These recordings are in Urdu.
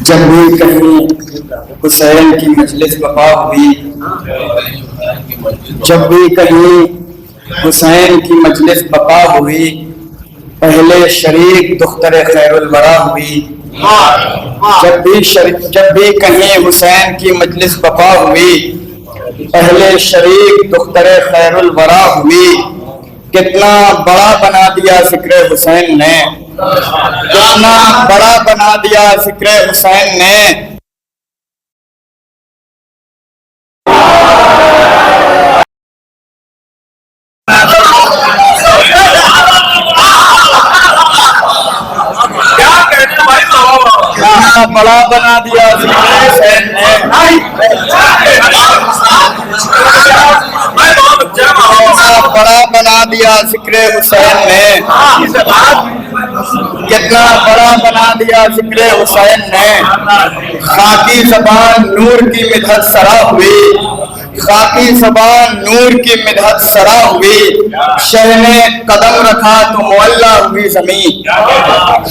جب بھی کہیں حسین کی مجلس وفا ہوئی، جب بھی کہیں حسین کی مجلس وفا ہوئی، پہلے شریک دختر خیر الورا ہوئی۔ جب بھی کہیں حسین کی مجلس وفا ہوئی، پہلے شریک دختر خیر الورا ہوئی۔ کتنا بڑا بنا دیا ذکر حسین نے، کتنا بڑا بنا دیا ذکر حسین نے۔ بڑا بنا دیا ذکر حسین نے، بڑا بنا دیا ذکر حسین نے، کتنا بڑا بنا دیا ذکر حسین نے۔ خاکی زبان نور کی مدحت سرا ہوئی، خاکی زبان نور کی مدحت سرا ہوئی۔ شہ نے قدم رکھا تو معلّہ ہوئی زمین،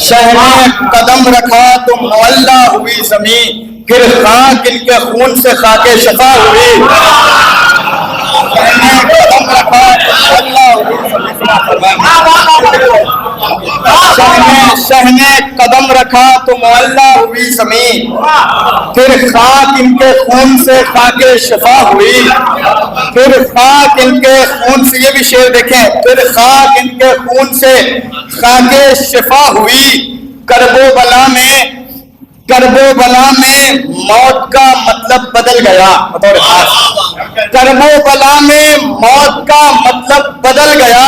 شہ نے قدم رکھا تو معلّہ ہوئی زمین۔ پھر خاک ان کے خون سے خاک شفا ہوئی، شہ نے قدم رکھا تو معلّہ ہوئی زمین، شہ نے قدم رکھا تو معلّہ ہوئی زمین۔ پھر خاک ان کے خون سے خاک شفا ہوئی، پھر خاک ان کے خون سے، یہ بھی شعر دیکھیں، پھر خاک ان کے خون سے خاک شفا ہوئی۔ کرب و بلا میں موت کا مطلب بدل گیا، بطور خاص کرب و بلا میں موت کا مطلب بدل گیا۔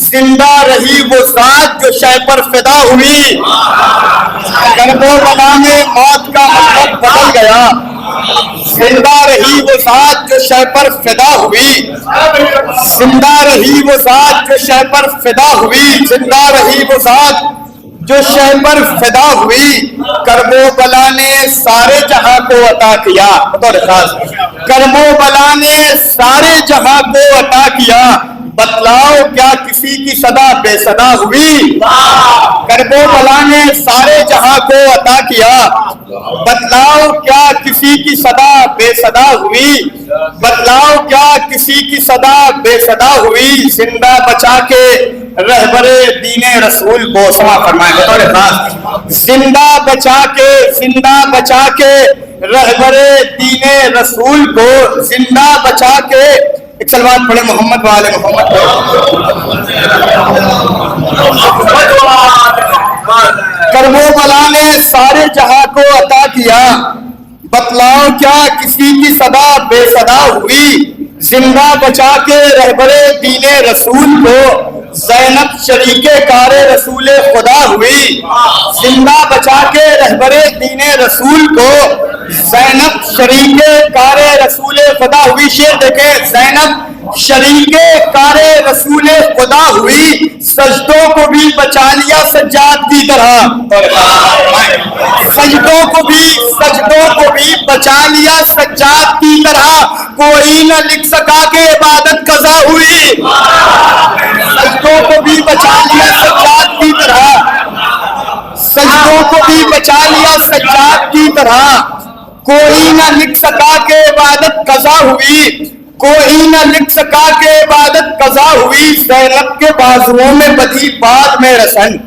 زندہ رہی وہ ذات جو شہ پر فدا ہوئی، کرب و بلا میں موت کا مطلب بدل گیا۔ زندہ رہی وہ ذات جو شہ پر فدا ہوئی، زندہ رہی وہ ذات جو شہ پر فدا ہوئی، زندہ رہی وہ ذات جو شہ پر فدا ہوئی۔ کرب و بلا نے سارے جہاں کو عطا کیا، بطور خاص کرب و بلا نے سارے جہاں کو عطا کیا۔ بتلاؤ کیا کسی کی صدا بے صدا ہوئی، کرب و بلا نے سارے جہاں کو عطا کیا۔ بتلاؤ کیا کسی کی صدا بے صدا ہوئی، بتلاؤ کیا کسی کی صدا بے صدا ہوئی۔ زندہ بچا کے رہبر دین رسول کو، سما فرمائیں بطور خاص، زندہ بچا کے رہبر دین رسول کو، زندہ بچا کے، ایک سلوات پڑھے محمد وآل محمد۔ کرب و بلا نے سارے جہاں کو عطا کیا، بتلاؤ کیا کسی کی صدا بے صدا ہوئی۔ زندہ بچا کے رہبر دین رسول کو، زینب شریک کار رسول خدا ہوئی۔ زندہ بچا کے رہبر دین رسول کو، زینب شریک کار رسول خدا ہوئی۔ شعر دیکھیں، زینب شریک کار رسول خدا ہوئی۔ سجدوں کو بھی بچا لیا سجاد کی طرح، سجدوں کو بھی بچا لیا سجاد کی طرح۔ کوئی نہ لکھ سکا کہ عبادت قضا ہوئی، سجدوں کو بھی بچا لیا سجاد کی طرح، سجدوں کو بھی بچا لیا سجاد کی طرح۔ کوئی نہ لکھ سکا کہ عبادت قضا ہوئی، کوئی نہ لکھ سکا کہ عبادت قضا ہوئی۔ زینب کے بازوؤں میں بدھی بعد میں رسن،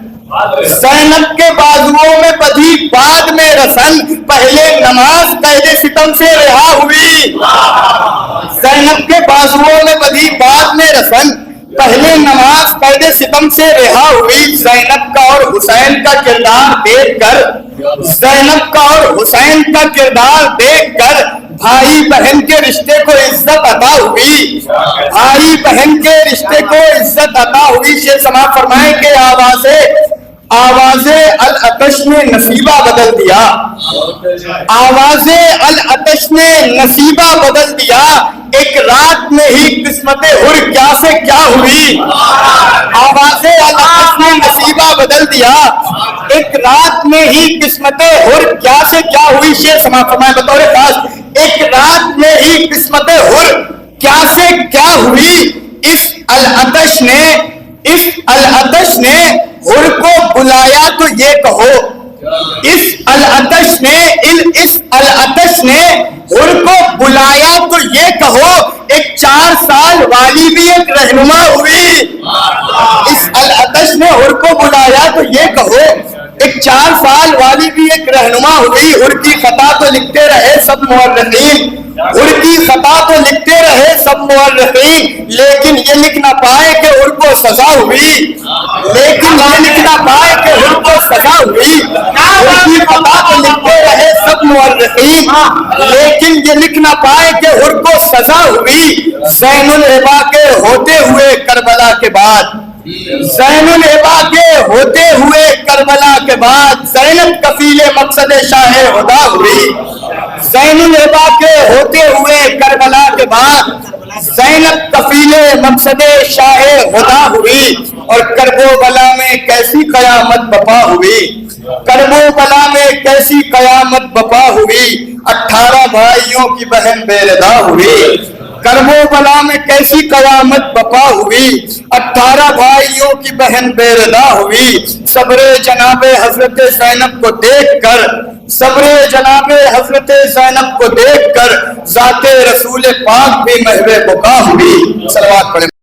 زینب کے بازوؤں میں بدھی بعد میں رسن۔ پہلے نماز قید ستم سے رہا ہوئی، زینب کے بازوؤں میں بدھی بعد میں رسن۔ پہلے نماز قید ستم سے رہا ہوئی۔ زینب کا اور حسین کا کردار دیکھ کر، زینب کا اور حسین کا کردار دیکھ کر بھائی بہن کے رشتے کو عزت عطا ہوئی، بھائی بہن کے رشتے کو عزت عطا ہوئی۔ شیخ سما فرمائیں کہ آواز العطش نے نصیبہ بدل دیا، آواز العطش نے نصیبہ بدل دیا۔ ایک رات میں ہی قسمت حر کیا سے کیا ہوئی، آواز العطش نے نصیبہ بدل دیا۔ ایک رات میں ہی قسمت حر کیا سے کیا ہوئی۔ شیخ سما فرمائیں بطور خاص، ایک رات میں ہی قسمت حر کیا سے کیا ہوئی۔ اس العطش نے حر کو بلایا تو یہ کہو، اس العطش نے 4 سال والی بھی ایک رہنما ہوئی. اس العطش نے ہر کو بلایا تو یہ کہو ایک 4 سال والی بھی ایک رہنما ہوئی. ہر کی خطا تو لکھتے رہے سب مورخین, ہر کی خطا تو لکھتے رہے سب مورخین, لیکن یہ لکھ نہ پائے کہ ہر کو سزا ہوئی. لیکن یہ لکھ نہ پائے کہ ہر کو سزا ہوئی. ہر کی خطا تو لکھتے رہے سب مورخین, لیکن یہ لکھ نہ پائے کہ ہر کو سزا ہوئی. زین العبا کے ہوتے ہوئے کربلا کے بعد, زین العبا کے ہوتے ہوئے کربلا کے بعد زینب کفیل مقصد شاہ ہدا ہوئی. زین العبا کے ہوتے ہوئے کربلا کے بعد زینب کفیل مقصد شاہ ہدا ہوئی. اور کرب و بلا میں کیسی قیامت بپا ہوئی, کرب و بلا میں کیسی قیامت بپا ہوئی. 18 بھائیوں کی بہن بے ردا ہوئی. کرب و بلا میں کیسی قیامت بپا ہوئی. 18 بھائیوں کی بہن بے ردا ہوئی. صبر جناب حضرت زینب کو دیکھ کر, صبر جناب حضرت زینب کو دیکھ کر ذات رسول پاک بھی محو بقا ہوئی. صلوات پڑھیں.